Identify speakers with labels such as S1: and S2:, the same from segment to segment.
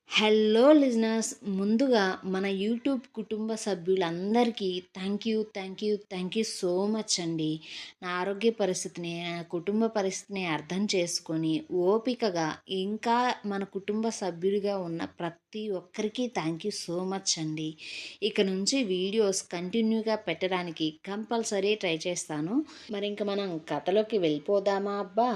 S1: Hello listeners, ముందుగా మన YouTube కుటుంబ సభ్యులందరికీ థ్యాంక్ యూ సో మచ్ అండి. నా ఆరోగ్య పరిస్థితిని, నా కుటుంబ పరిస్థితిని అర్థం చేసుకొని ఓపికగా ఇంకా మన కుటుంబ సభ్యుడిగా ఉన్న ప్రతి ఒక్కరికి థ్యాంక్ యూ సో మచ్ అండి. ఇక నుంచి వీడియోస్ కంటిన్యూగా పెట్టడానికి కంపల్సరీ ట్రై చేస్తాను. మరి ఇంక మనం కథలోకి వెళ్ళిపోదామా అబ్బా.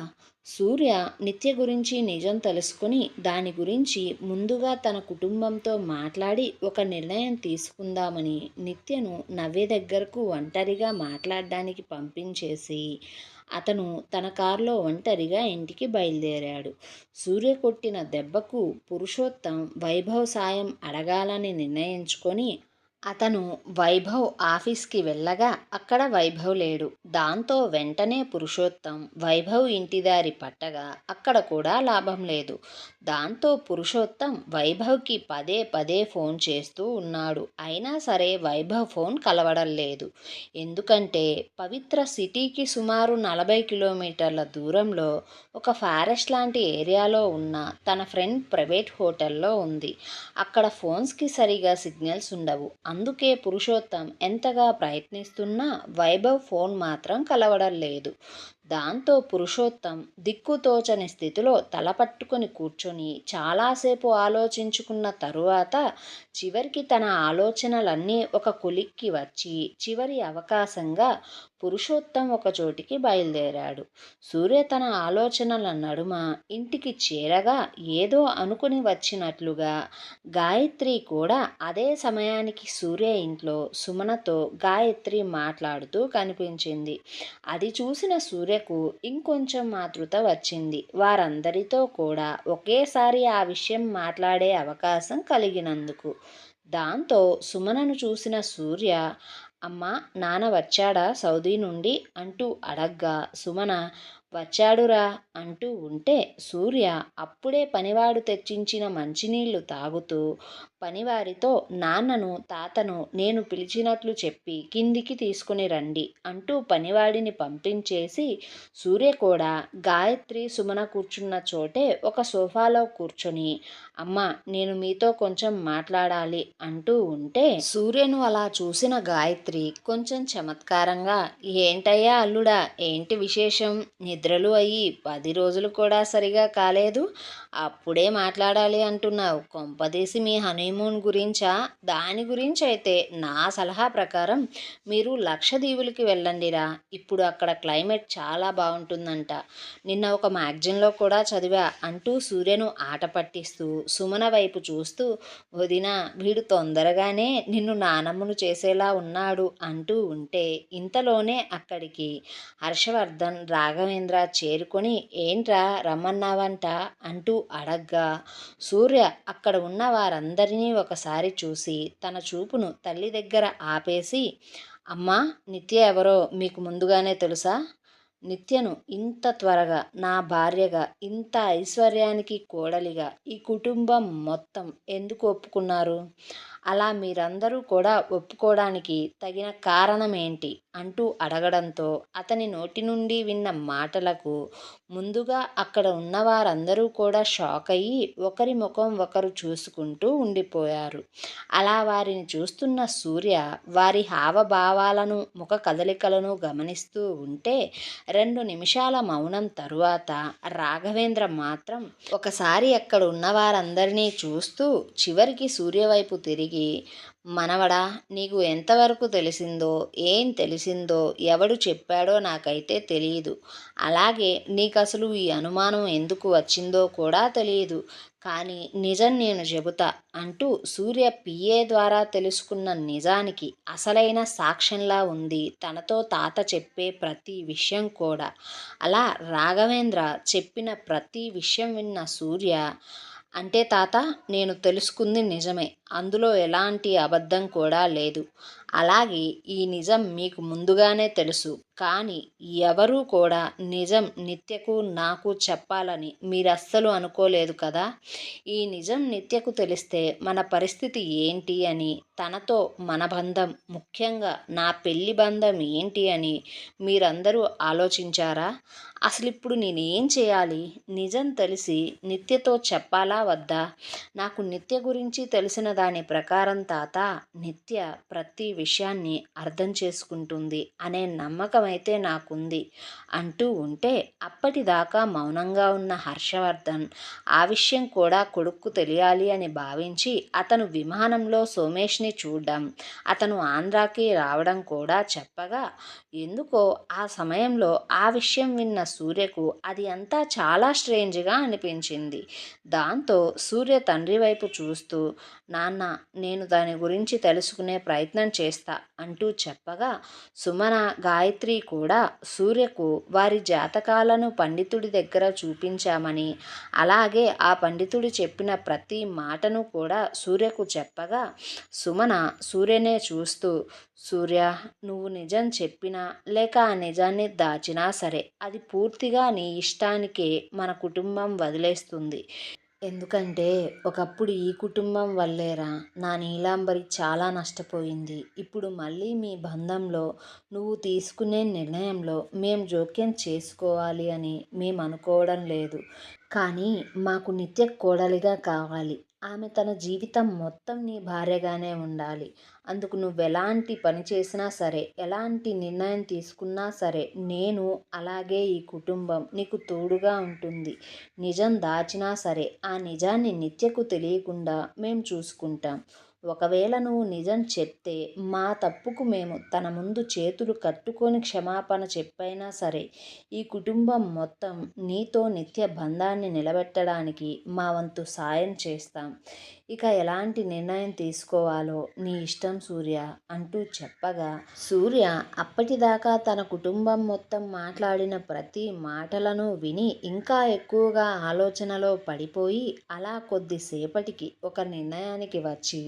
S1: సూర్య నిత్య గురించి నిజం తెలుసుకొని దాని గురించి ముందుగా తన కుటుంబంతో మాట్లాడి ఒక నిర్ణయం తీసుకుందామని నిత్యను నవ్య దగ్గరకు ఒంటరిగా మాట్లాడడానికి పంపించేసి అతను తన కారులో ఒంటరిగా ఇంటికి బయలుదేరాడు. సూర్య కొట్టిన దెబ్బకు పురుషోత్తం వైభవ్ సాయం అడగాలని నిర్ణయించుకొని అతను వైభవ్ ఆఫీస్కి వెళ్ళగా అక్కడ వైభవ్ లేడు. దాంతో వెంటనే పురుషోత్తం వైభవ్ ఇంటిదారి పట్టగా అక్కడ కూడా లాభం లేదు. దాంతో పురుషోత్తం వైభవ్కి పదే పదే ఫోన్ చేస్తూ ఉన్నాడు. అయినా సరే వైభవ్ ఫోన్ కలవడం లేదు. ఎందుకంటే పవిత్ర సిటీకి సుమారు 40 కిలోమీటర్ల దూరంలో ఒక ఫారెస్ట్ లాంటి ఏరియాలో ఉన్న తన ఫ్రెండ్ ప్రైవేట్ హోటల్లో ఉంది. అక్కడ ఫోన్స్కి సరిగా సిగ్నల్స్ ఉండవు. అందుకే పురుషోత్తం ఎంతగా ప్రయత్నిస్తున్నా వైభవ్ ఫోన్ మాత్రం కలవడం లేదు. దాంతో పురుషోత్తం దిక్కుతోచని స్థితిలో తల పట్టుకొని కూర్చొని చాలాసేపు ఆలోచించుకున్న తరువాత చివరికి తన ఆలోచనలన్నీ ఒక కొలిక్కి వచ్చి చివరి అవకాశంగా పురుషోత్తం ఒక చోటికి బయలుదేరాడు. సూర్య తన ఆలోచనల నడుమ ఇంటికి చేరగా ఏదో అనుకుని వచ్చినట్లుగా గాయత్రి కూడా అదే సమయానికి సూర్య ఇంట్లో సుమనతో గాయత్రి మాట్లాడుతూ కనిపించింది. అది చూసిన సూర్యకు ఇంకొంచెం ఆతృత వచ్చింది. వారందరితో కూడా ఒకేసారి ఆ విషయం మాట్లాడే అవకాశం కలిగినందుకు. దాంతో సుమనను చూసిన సూర్య, అమ్మ, నాన్న వచ్చాడా సౌదీ నుండి అంటూ అడగ్గా సుమన వచ్చాడురా అంటూ ఉంటే సూర్య అప్పుడే పనివాడు తెచ్చించిన మంచినీళ్లు తాగుతూ పనివారితో నాన్నను తాతను నేను పిలిచినట్లు చెప్పి కిందికి తీసుకుని రండి అంటూ పనివాడిని పంపించేసి సూర్య కూడా గాయత్రి సుమన కూర్చున్న చోటే ఒక సోఫాలో కూర్చొని అమ్మ, నేను మీతో కొంచెం మాట్లాడాలి అంటూ ఉంటే సూర్యను అలా చూసిన గాయత్రి కొంచెం చమత్కారంగా, ఏంటయ్యా అల్లుడా, ఏంటి విశేషం, నిద్రలు అయ్యి 10 రోజులు కూడా సరిగా కాలేదు, అప్పుడే మాట్లాడాలి అంటున్నావు, కొంపదీసి మీ హనీమూన్ గురించా? దాని గురించి అయితే నా సలహా ప్రకారం మీరు లక్షద్వీపులకి వెళ్ళండిరా. ఇప్పుడు అక్కడ క్లైమేట్ చాలా బాగుంటుందంట. నిన్న ఒక మ్యాగజైన్లో కూడా చదివా అంటూ సూర్యను ఆట పట్టిస్తూ సుమన వైపు చూస్తూ, వదినా, వీడు తొందరగానే నిన్ను నానమ్మను చేసేలా ఉన్నాడు అంటూ ఉంటే ఇంతలోనే అక్కడికి హర్షవర్ధన్, రాఘవేంద్ర చేరుకొని ఏంట్రా రమ్మన్నావంట అంటూ అడగ్గా సూర్య అక్కడ ఉన్న వారందరినీ ఒకసారి చూసి తన చూపును తల్లి దగ్గర ఆపేసి, అమ్మా, నిత్య ఎవరో మీకు ముందుగానే తెలుసా? నిత్యను ఇంత త్వరగా నా భార్యగా, ఇంత ఐశ్వర్యానికి కోడలిగా ఈ కుటుంబం మొత్తం ఎందుకు ఒప్పుకున్నారు? అలా మీరందరూ కూడా ఒప్పుకోవడానికి తగిన కారణం ఏంటి అంటూ అడగడంతో అతని నోటి నుండి విన్న మాటలకు ముందుగా అక్కడ ఉన్నవారందరూ కూడా షాక్ అయ్యి ఒకరి ముఖం ఒకరు చూసుకుంటూ ఉండిపోయారు. అలా వారిని చూస్తున్న సూర్య వారి హావభావాలను, ముఖ కదలికలను గమనిస్తూ ఉంటే 2 నిమిషాల మౌనం తరువాత రాఘవేంద్ర మాత్రం ఒకసారి అక్కడ ఉన్న వారందరినీ చూస్తూ చివరికి సూర్య వైపు తిరిగి, మనవడా, నీకు ఎంతవరకు తెలిసిందో, ఏం తెలిసిందో, ఎవడు చెప్పాడో నాకైతే తెలియదు. అలాగే నీకు అసలు ఈ అనుమానం ఎందుకు వచ్చిందో కూడా తెలియదు. కానీ నిజం నేను చెబుతా అంటూ సూర్య పిఏ ద్వారా తెలుసుకున్న నిజానికి అసలైన సాక్ష్యంలా ఉంది తనతో తాత చెప్పే ప్రతి విషయం కూడా. అలా రాఘవేంద్ర చెప్పిన ప్రతి విషయం విన్న సూర్య, అంటే తాత, నేను తెలుసుకుంది నిజమే, అందులో ఎలాంటి అబద్ధం కూడా లేదు. అలాగే ఈ నిజం మీకు ముందుగానే తెలుసు. కానీ ఎవరూ కూడా నిజం నిత్యకు, నాకు చెప్పాలని మీరస్సలు అనుకోలేదు కదా! ఈ నిజం నిత్యకు తెలిస్తే మన పరిస్థితి ఏంటి అని, తనతో మన బంధం, ముఖ్యంగా నా పెళ్లి బంధం ఏంటి అని మీరందరూ ఆలోచించారా? అసలిప్పుడు నేనేం చేయాలి? నిజం తెలిసి నిత్యతో చెప్పాలా వద్దా? నాకు నిత్య గురించి తెలిసిన దాని ప్రకారం తాత, నిత్య ప్రతి విషయాన్ని అర్థం చేసుకుంటుంది అనే నమ్మకం అయితే నాకుంది అంటూ ఉంటే, అప్పటిదాకా మౌనంగా ఉన్న హర్షవర్ధన్ ఆ విషయం కూడా కొడుక్కు తెలియాలి అని భావించి అతను విమానంలో సోమేష్ని చూడడం, అతను ఆంధ్రాకి రావడం కూడా చెప్పగా, ఎందుకో ఆ సమయంలో ఆ విషయం విన్న సూర్యకు అది అంతా చాలా స్ట్రేంజ్గా అనిపించింది. దాంతో సూర్య తండ్రి వైపు చూస్తూ, నాన్న, నేను దాని గురించి తెలుసుకునే ప్రయత్నం చేస్తా అంటూ చెప్పగా, సుమన, గాయత్రి కూడా సూర్యకు వారి జాతకాలను పండితుడి దగ్గర చూపించామని, అలాగే ఆ పండితుడు చెప్పిన ప్రతి మాటను కూడా సూర్యకు చెప్పగా, సుమన సూర్యనే చూస్తూ, సూర్య, నువ్వు నిజం చెప్పినా లేక ఆ నిజాన్ని దాచినా సరే అది పూర్తిగా నీ ఇష్టానికే మన కుటుంబం వదిలేస్తుంది. ఎందుకంటే ఒకప్పుడు ఈ కుటుంబం వల్లేరా నా నీలాంబరి చాలా నష్టపోయింది. ఇప్పుడు మళ్ళీ మీ బంధంలో నువ్వు తీసుకునే నిర్ణయంలో మేం జోక్యం చేసుకోవాలి అని మేము అనుకోవడం లేదు. కానీ మాకు నిత్య కోడలిగా కావాలి. ఆమె తన జీవితం మొత్తం నీ భార్యగానే ఉండాలి. అందుకు నువ్వెలాంటి పని చేసినా సరే, ఎలాంటి నిర్ణయం తీసుకున్నా సరే, నేను అలాగే ఈ కుటుంబం నీకు తోడుగా ఉంటుంది. నిజం దాచినా సరే ఆ నిజాన్ని నిత్యకు తెలియకుండా మేం చూసుకుంటాం. ఒకవేళ నువ్వు నిజం చెప్తే మా తప్పుకు మేము తన ముందు చేతులు కట్టుకొని క్షమాపణ చెప్పైనా సరే ఈ కుటుంబం మొత్తం నీతో నిత్య బంధాన్ని నిలబెట్టడానికి మా వంతు సాయం చేస్తాం. ఇక ఎలాంటి నిర్ణయం తీసుకోవాలో నీ ఇష్టం సూర్య అంటూ చెప్పగా, సూర్య అప్పటిదాకా తన కుటుంబం మొత్తం మాట్లాడిన ప్రతి మాటలను విని ఇంకా ఎక్కువగా ఆలోచనలో పడిపోయి అలా కొద్దిసేపటికి ఒక నిర్ణయానికి వచ్చి,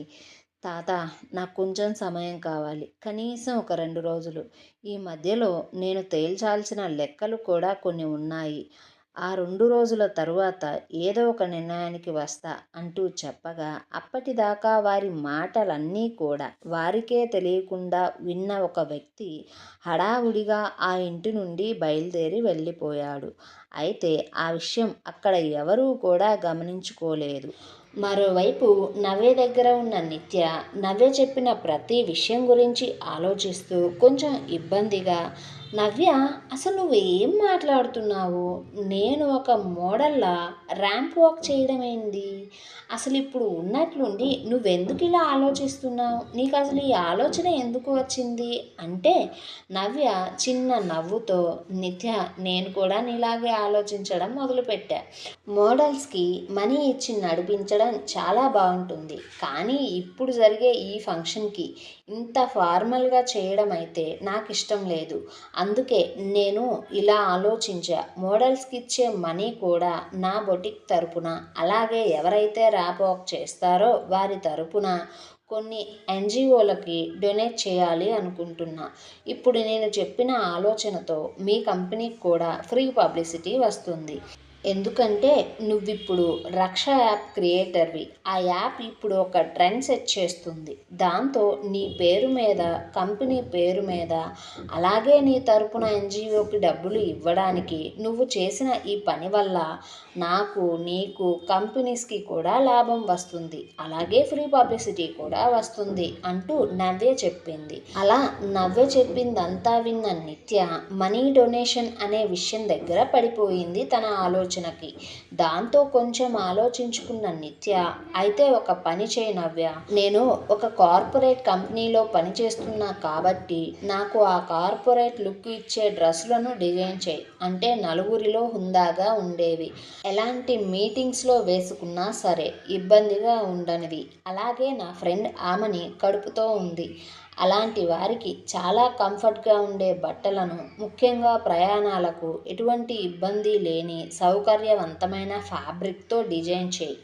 S1: తాత, నాకు కొంచెం సమయం కావాలి, కనీసం ఒక 2 రోజులు. ఈ మధ్యలో నేను తేల్చాల్సిన లెక్కలు కూడా కొన్ని ఉన్నాయి. ఆ 2 రోజుల తరువాత ఏదో ఒక నిర్ణయానికి వస్తా అంటూ చెప్పగా, అప్పటిదాకా వారి మాటలన్నీ కూడా వారికే తెలియకుండా విన్న ఒక వ్యక్తి హడావుడిగా ఆ ఇంటి నుండి బయలుదేరి వెళ్ళిపోయాడు. అయితే ఆ విషయం అక్కడ ఎవరూ కూడా గమనించుకోలేదు. మరోవైపు నవ్య దగ్గర ఉన్న నిత్య, నవ్య చెప్పిన ప్రతి విషయం గురించి ఆలోచిస్తూ కొంచెం ఇబ్బందిగా, నవ్య, అసలు నువ్వు ఏం మాట్లాడుతున్నావు? నేను ఒక మోడల్లా ర్యాంప్ వాక్ చేయడం ఏంది? అసలు ఇప్పుడు ఉన్నట్లుండి నువ్వెందుకు ఇలా ఆలోచిస్తున్నావు? నీకు అసలు ఈ ఆలోచన ఎందుకు వచ్చింది అంటే, నవ్య చిన్న నవ్వుతో, నిత్య, నేను కూడా నీలాగే ఆలోచించడం మొదలుపెట్టా. మోడల్స్కి మనీ ఇచ్చి నడిపించడం చాలా బాగుంటుంది. కానీ ఇప్పుడు జరిగే ఈ ఫంక్షన్కి ఇంత ఫార్మల్గా చేయడం అయితే నాకు ఇష్టం లేదు. అందుకే నేను ఇలా ఆలోచించా. మోడల్స్కి ఇచ్చే మనీ కూడా నా బొటిక్ తరపున, అలాగే ఎవరైతే ర్యాప్ వాక్ చేస్తారో వారి తరపున కొన్ని ఎన్జిఓలకి డొనేట్ చేయాలి అనుకుంటున్నా. ఇప్పుడు నేను చెప్పిన ఆలోచనతో మీ కంపెనీకి కూడా ఫ్రీ పబ్లిసిటీ వస్తుంది. ఎందుకంటే నువ్విప్పుడు రక్ష యాప్ క్రియేటర్వి. ఆ యాప్ ఇప్పుడు ఒక ట్రెండ్ సెట్ చేస్తుంది. దాంతో నీ పేరు మీద, కంపెనీ పేరు మీద, అలాగే నీ తరపున ఎన్జిఓకి డబ్బులు ఇవ్వడానికి నువ్వు చేసిన ఈ పని వల్ల నాకు, నీకు, కంపెనీస్కి కూడా లాభం వస్తుంది. అలాగే ఫ్రీ పబ్లిసిటీ కూడా వస్తుంది అంటూ నవ్య చెప్పింది. అలా నవ్య చెప్పిందంతా విన్న నిత్య మనీ డొనేషన్ అనే విషయం దగ్గర పడిపోయింది తన ఆలోచనకి. దాంతో కొంచెం ఆలోచించుకున్న నిత్య, అయితే ఒక పని చేయి నవ్య, నేను ఒక కార్పొరేట్ కంపెనీలో పనిచేస్తున్నా కాబట్టి నాకు ఆ కార్పొరేట్ లుక్ ఇచ్చే డ్రెస్సులను డిజైన్ చేయి. అంటే నలుగురిలో హుందాగా ఉండేవి, ఎలాంటి మీటింగ్స్లో వేసుకున్నా సరే ఇబ్బందిగా ఉండనివి. అలాగే నా ఫ్రెండ్ ఆమెని కడుపుతో ఉంది, అలాంటి వారికి చాలా కంఫర్ట్గా ఉండే బట్టలను, ముఖ్యంగా ప్రయాణాలకు ఎటువంటి ఇబ్బంది లేని సౌకర్యవంతమైన ఫ్యాబ్రిక్తో డిజైన్ చేయి.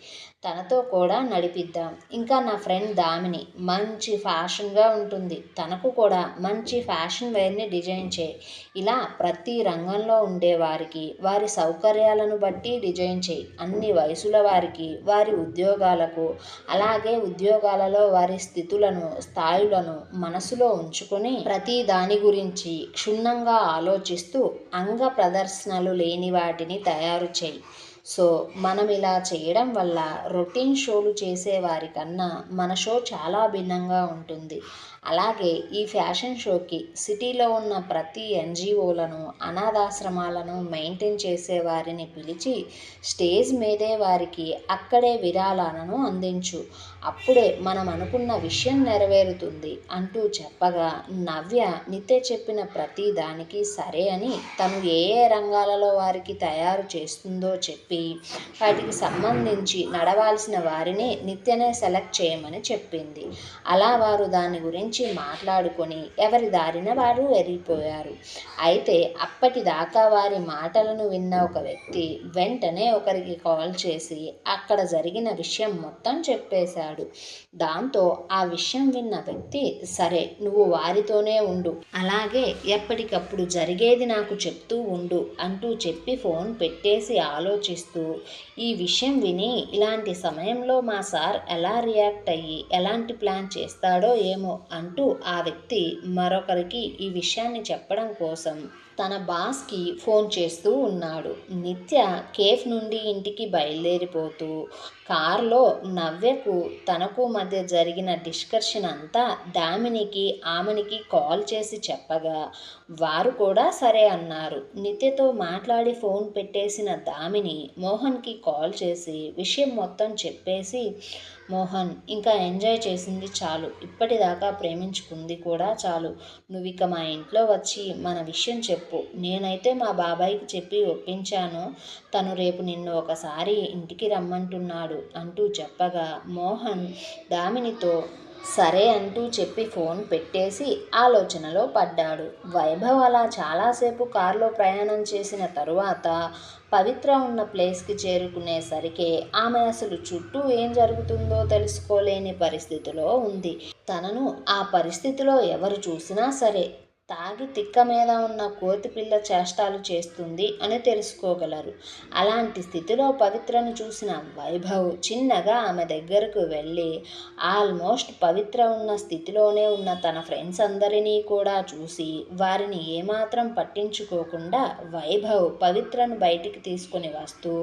S1: తనతో కూడా నడిపిద్దాం. ఇంకా నా ఫ్రెండ్ దామిని మంచి ఫ్యాషన్గా ఉంటుంది, తనకు కూడా మంచి ఫ్యాషన్ వేర్ని డిజైన్ చేయి. ఇలా ప్రతి రంగంలో ఉండేవారికి వారి సౌకర్యాలను బట్టి డిజైన్ చేయి. అన్ని వయసుల వారికి వారి ఉద్యోగాలకు, అలాగే ఉద్యోగాలలో వారి స్థితులను స్థాయిలను మనసులో ఉంచుకొని ప్రతి దాని గురించి క్షుణ్ణంగా ఆలోచిస్తూ అంగ ప్రదర్శనలు లేని వాటిని తయారు చేయి. సో మనం ఇలా చేయడం వల్ల రొటీన్ షోలు చేసేవారికన్నా మన షో చాలా భిన్నంగా ఉంటుంది. అలాగే ఈ ఫ్యాషన్ షోకి సిటీలో ఉన్న ప్రతి ఎన్జిఓలను, అనాథాశ్రమాలను మెయింటైన్ చేసే వారిని పిలిచి స్టేజ్ మీదే వారికి అక్కడే విరాళాలను అందించు. అప్పుడే మనం అనుకున్న విషయం నెరవేరుతుంది అంటూ చెప్పగా నవ్య నిత్య చెప్పిన ప్రతి దానికి సరే అని తను ఏ ఏ రంగాలలో వారికి తయారు చేస్తుందో చెప్పి వాటికి సంబంధించి నడవాల్సిన వారిని నిత్యనే సెలెక్ట్ చేయమని చెప్పింది. అలా వారు దాని గురించి మాట్లాడుకొని ఎవరి దారిన వారు వెళ్ళిపోయారు. అయితే అప్పటిదాకా వారి మాటలను విన్న ఒక వ్యక్తి వెంటనే ఒకరికి కాల్ చేసి అక్కడ జరిగిన విషయం మొత్తం చెప్పేశాడు. దాంతో ఆ విషయం విన్న వ్యక్తి సరే నువ్వు వారితోనే ఉండు, అలాగే ఎప్పటికప్పుడు జరిగేది నాకు చెప్తూ ఉండు అంటూ చెప్పి ఫోన్ పెట్టేసి ఆలోచిస్తూ ఈ విషయం విని ఇలాంటి సమయంలో మా సార్ ఎలా రియాక్ట్ అయ్యి ఎలాంటి ప్లాన్ చేస్తాడో ఏమో అంటూ ఆ వ్యక్తి మరొకరికి ఈ విషయాన్ని చెప్పడం కోసం తన బాస్కి ఫోన్ చేస్తూ ఉన్నాడు. నిత్య కేఫ్ నుండి ఇంటికి బయలుదేరిపోతూ కారులో నవ్యకు తనకు మధ్య జరిగిన డిస్కషన్ అంతా దామినికి ఆమెనికి కాల్ చేసి చెప్పగా వారు కూడా సరే అన్నారు. నిత్యతో మాట్లాడి ఫోన్ పెట్టేసిన దామిని మోహన్కి కాల్ చేసి విషయం మొత్తం చెప్పేసి మోహన్ ఇంకా ఎంజాయ్ చేసింది చాలు, ఇప్పటిదాకా ప్రేమించుకుంది కూడా చాలు, నువ్విక మా ఇంట్లో వచ్చి మన విషయం చెప్పు, నేనైతే మా బాబాయ్కి చెప్పి ఒప్పించాను, తను రేపు నిన్ను ఒకసారి ఇంటికి రమ్మంటున్నాడు అంటూ చెప్పగా మోహన్ దామినితో సరే అంటూ చెప్పి ఫోన్ పెట్టేసి ఆలోచనలో పడ్డాడు. వైభవ్ అలా చాలాసేపు కారులో ప్రయాణం చేసిన తరువాత పవిత్ర ఉన్న ప్లేస్కి చేరుకునేసరికి ఆమె అసలు చుట్టూ ఏం జరుగుతుందో తెలుసుకోలేని పరిస్థితిలో ఉంది. తనను ఆ పరిస్థితిలో ఎవరు చూసినా సరే తాగి తిక్క మీద ఉన్న కోతి పిల్ల చేష్టాలు చేస్తుంది అని తెలుసుకోగలరు. అలాంటి స్థితిలో పవిత్రను చూసిన వైభవ్ చిన్నగా ఆమె దగ్గరకు వెళ్ళి ఆల్మోస్ట్ పవిత్ర ఉన్న స్థితిలోనే ఉన్న తన ఫ్రెండ్స్ అందరినీ కూడా చూసి వారిని ఏమాత్రం పట్టించుకోకుండా వైభవ్ పవిత్రను బయటికి తీసుకుని వస్తూ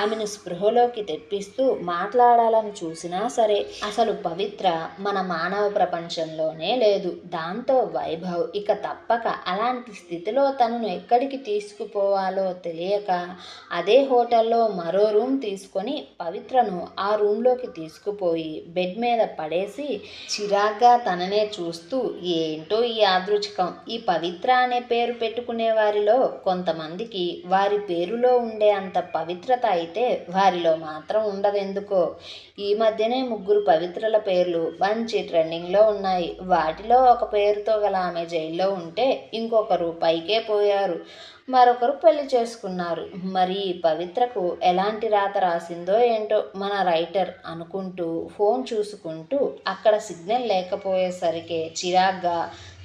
S1: ఆమెను స్పృహలోకి తెప్పిస్తూ మాట్లాడాలని చూసినా సరే అసలు పవిత్ర మన మానవ ప్రపంచంలోనే లేదు. దాంతో వైభవ్ ఇక తప్పక అలాంటి స్థితిలో తనను ఎక్కడికి తీసుకుపోవాలో తెలియక అదే హోటల్లో మరో రూమ్ తీసుకొని పవిత్రను ఆ రూమ్లోకి తీసుకుపోయి బెడ్ మీద పడేసి చిరాగ్గా తననే చూస్తూ ఏంటో ఈ యాదృచ్ఛికం, ఈ పవిత్ర అనే పేరు పెట్టుకునే వారిలో కొంతమందికి వారి పేరులో ఉండే అంత పవిత్రత అయితే వారిలో మాత్రం ఉండదెందుకో. ఈ మధ్యనే 3 పవిత్రల పేర్లు మంచి ట్రెండింగ్లో ఉన్నాయి. వాటిలో ఒక పేరుతో గల ఆమె జైల్లో ఉంటే ఇంకొకరు పైకే పోయారు, మరొకరు పెళ్లి చేసుకున్నారు. మరి పవిత్రకు ఎలాంటి రాత రాసిందో ఏంటో మన రైటర్ అనుకుంటూ ఫోన్ చూసుకుంటూ అక్కడ సిగ్నల్ లేకపోయేసరికి చిరాగ్గా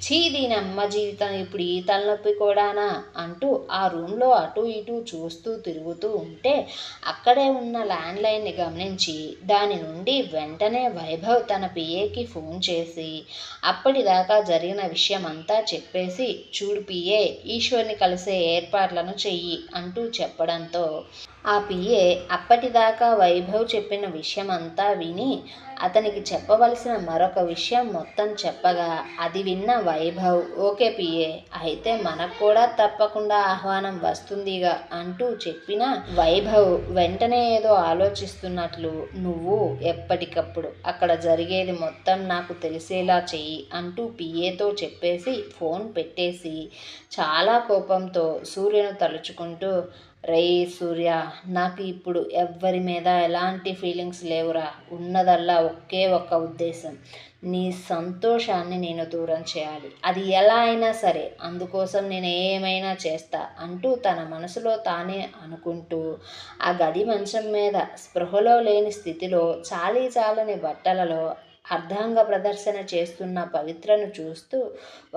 S1: ఛీ దీని అమ్మ జీవితం ఇప్పుడు ఈ తలనొప్పి కూడానా అంటూ ఆ రూమ్లో అటు ఇటు చూస్తూ తిరుగుతూ ఉంటే అక్కడే ఉన్న ల్యాండ్లైన్ని గమనించి దాని నుండి వెంటనే వైభవ్ తన పిఏకి ఫోన్ చేసి అప్పటిదాకా జరిగిన విషయం అంతా చెప్పేసి చూడు పిఏ ఈశ్వర్ని కలిసే ఏర్పాట్లను చెయ్యి అంటూ చెప్పడంతో ఆ పిఏ అప్పటిదాకా వైభవ్ చెప్పిన విషయం అంతా విని అతనికి చెప్పవలసిన మరొక విషయం మొత్తం చెప్పగా అది విన్న వైభవ్ ఓకే పిఏ అయితే మనకు కూడా తప్పకుండా ఆహ్వానం వస్తుందిగా అంటూ చెప్పిన వైభవ్ వెంటనే ఏదో ఆలోచిస్తున్నట్లు నువ్వు ఎప్పటికప్పుడు అక్కడ జరిగేది మొత్తం నాకు తెలిసేలా చెయ్యి అంటూ పిఏతో చెప్పేసి ఫోన్ పెట్టేసి చాలా కోపంతో సూర్యను తలుచుకుంటూ రేయ్ సూర్య, నాకు ఇప్పుడు ఎవ్వరి మీద ఎలాంటి ఫీలింగ్స్ లేవురా. ఉన్నదల్లా ఒకే ఒక్క ఉద్దేశం, నీ సంతోషాన్ని నేను దూరం చేయాలి. అది ఎలా అయినా సరే, అందుకోసం నేను ఏమైనా చేస్తా అంటూ తన మనసులో తానే అనుకుంటూ ఆ గది మంచం మీద స్పృహలో లేని స్థితిలో చాలీ చాలని బట్టలలో అర్ధాంగ ప్రదర్శన చేస్తున్న పవిత్రను చూస్తూ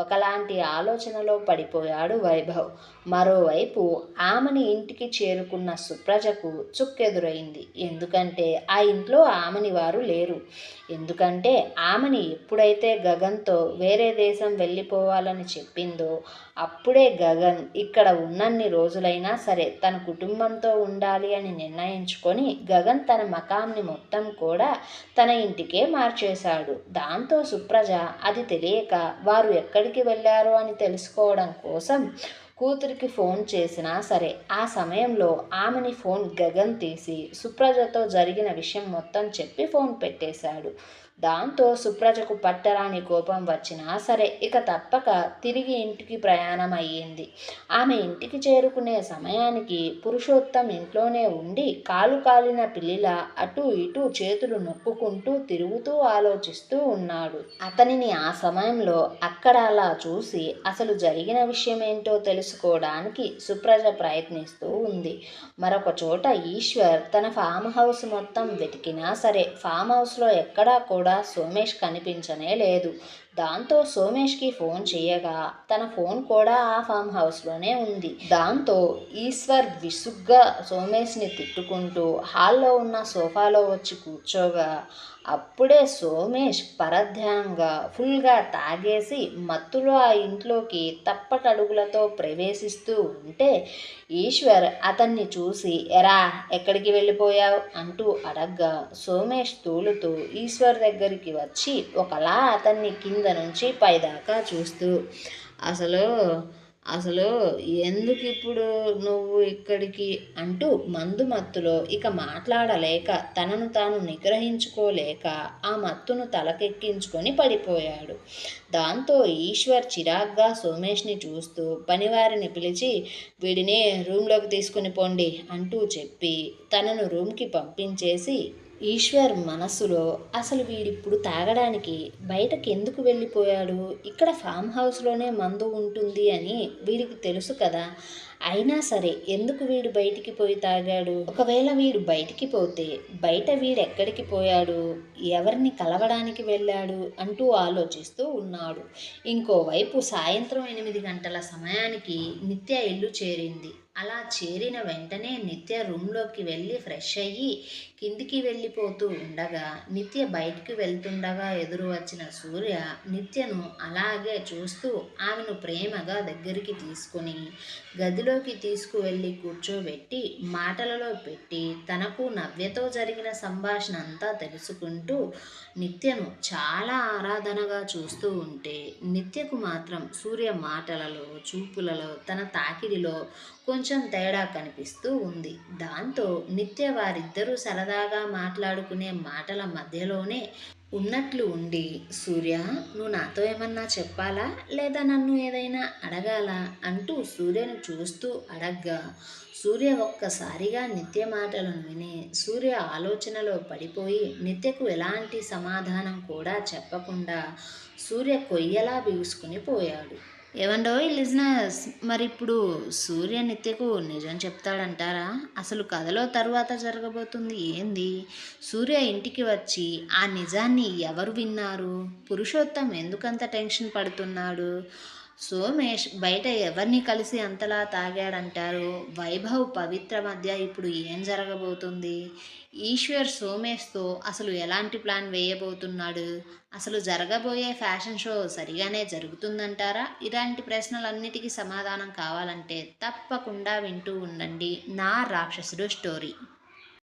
S1: ఒకలాంటి ఆలోచనలో పడిపోయాడు వైభవ్. మరోవైపు ఆమెని ఇంటికి చేరుకున్న సుప్రజకు చుక్కెదురైంది. ఎందుకంటే ఆ ఇంట్లో ఆమెని వారు లేరు. ఎందుకంటే ఆమెని ఎప్పుడైతే గగన్తో వేరే దేశం వెళ్ళిపోవాలని చెప్పిందో అప్పుడే గగన్ ఇక్కడ ఉన్నన్ని రోజులైనా సరే తన కుటుంబంతో ఉండాలి అని నిర్ణయించుకొని గగన్ తన మకాంని మొత్తం కూడా తన ఇంటికే మార్చేశాడు. దాంతో సుప్రజ అది తెలియక వారు ఎక్కడికి వెళ్ళారు అని తెలుసుకోవడం కోసం కూతురికి ఫోన్ చేసినా సరే ఆ సమయంలో ఆమెని ఫోన్ గగన్ తీసి సుప్రజతో జరిగిన విషయం మొత్తం చెప్పి ఫోన్ పెట్టేశాడు. దాంతో సుప్రజకు పట్టరాని కోపం వచ్చినా సరే ఇక తప్పక తిరిగి ఇంటికి ప్రయాణం అయ్యింది. ఆమె ఇంటికి చేరుకునే సమయానికి పురుషోత్తం ఇంట్లోనే ఉండి కాలు కాలిన పిల్లిలా అటూ ఇటూ చేతులు నొక్కుకుంటూ తిరుగుతూ ఆలోచిస్తూ ఉన్నాడు. అతనిని ఆ సమయంలో అక్కడ అలా చూసి అసలు జరిగిన విషయం ఏంటో తెలుసుకోవడానికి సుప్రజ ప్రయత్నిస్తూ ఉంది. మరొక చోట ఈశ్వర్ తన ఫామ్ హౌస్ మొత్తం వెతికినా సరే ఫామ్ హౌస్లో ఎక్కడా కూడా సోమేష్ కనిపించనే లేదు. దాంతో సోమేష్కి ఫోన్ చేయగా తన ఫోన్ కూడా ఆ ఫామ్ హౌస్లోనే ఉంది. దాంతో ఈశ్వర్ విసుగ్గా సోమేష్ని తిట్టుకుంటూ హాల్లో ఉన్న సోఫాలో వచ్చి కూర్చోగా అప్పుడే సోమేష్ పరధ్యానంగా ఫుల్గా తాగేసి మత్తులో ఆ ఇంట్లోకి తప్పటడుగులతో ప్రవేశిస్తూ ఉంటే ఈశ్వర్ అతన్ని చూసి ఎరా ఎక్కడికి వెళ్ళిపోయావు అంటూ అడగ్గా సోమేష్ తూలుతూ ఈశ్వర్ దగ్గరికి వచ్చి ఒకలా అతన్ని కింద నుంచి పైదాకా చూస్తూ అసలు అసలు ఎందుకు ఇప్పుడు నువ్వు ఇక్కడికి అంటూ మందు మత్తులో ఇక మాట్లాడలేక తనను తాను నిగ్రహించుకోలేక ఆ మత్తును తలకెక్కించుకొని పడిపోయాడు. దాంతో ఈశ్వర్ చిరాగ్గా సోమేష్ని చూస్తూ పనివారిని పిలిచి వీడిని రూమ్లోకి తీసుకుని పోండి అంటూ చెప్పి తనను రూమ్కి పంపించేసి ఈశ్వర్ మనసులో అసలు వీడిప్పుడు తాగడానికి బయటకు ఎందుకు వెళ్ళిపోయాడు, ఇక్కడ ఫామ్ హౌస్లోనే మందు ఉంటుంది అని వీడికి తెలుసు కదా, అయినా సరే ఎందుకు వీడు బయటికి పోయి తాగాడు, ఒకవేళ వీడు బయటికి పోతే బయట వీడెక్కడికి పోయాడు, ఎవరిని కలవడానికి వెళ్ళాడు అంటూ ఆలోచిస్తూ ఉన్నాడు. ఇంకోవైపు సాయంత్రం 8 గంటల సమయానికి నిత్య ఇల్లు చేరింది. అలా చేరిన వెంటనే నిత్య రూమ్లోకి వెళ్ళి ఫ్రెష్ అయ్యి కిందికి వెళ్ళిపోతూ ఉండగా నిత్య బయటికి వెళ్తుండగా ఎదురు వచ్చిన సూర్య నిత్యను అలాగే చూస్తూ ఆమెను ప్రేమగా దగ్గరికి తీసుకుని గదిలోకి తీసుకువెళ్ళి కూర్చోబెట్టి మాటలలో పెట్టి తనకు నవ్యతో జరిగిన సంభాషణ అంతా తెలుసుకుంటూ నిత్యను చాలా ఆరాధనగా చూస్తూ ఉంటే నిత్యకు మాత్రం సూర్య మాటలలో చూపులలో తన తాకిడిలో కొంచెం తేడా కనిపిస్తూ ఉంది. దాంతో నిత్య వారిద్దరూ సరదాగా మాట్లాడుకునే మాటల మధ్యలోనే ఉన్నట్లు ఉండి సూర్య, నువ్వు నాతో ఏమన్నా చెప్పాలా లేదా నన్ను ఏదైనా అడగాలా అంటూ సూర్యను చూస్తూ అడగ్గా సూర్య ఒక్కసారిగా నిత్య మాటలను విని సూర్య ఆలోచనలో పడిపోయి నిత్యకు ఎలాంటి సమాధానం కూడా చెప్పకుండా సూర్య కొయ్యలా బిగుసుకుని పోయాడు. ఏవండోయ్ లిజనర్స్, మరి ఇప్పుడు సూర్య నిత్యకు నిజం చెప్తాడంటారా? అసలు కథలో తరువాత జరగబోతుంది ఏంది? సూర్య ఇంటికి వచ్చి ఆ నిజాన్ని ఎవరు విన్నారు? పురుషోత్తం ఎందుకంత టెన్షన్ పడుతున్నాడు? సోమేష్ బయట ఎవరిని కలిసి అంతలా తాగాడంటారు? వైభవ్ పవిత్ర మధ్య ఇప్పుడు ఏం జరగబోతుంది? ఈశ్వర్ సోమేష్తో అసలు ఎలాంటి ప్లాన్ వేయబోతున్నాడు? అసలు జరగబోయే ఫ్యాషన్ షో సరిగానే జరుగుతుందంటారా? ఇలాంటి ప్రశ్నలన్నిటికీ సమాధానం కావాలంటే తప్పకుండా వింటూ ఉండండి నా రాక్షసుడు స్టోరీ.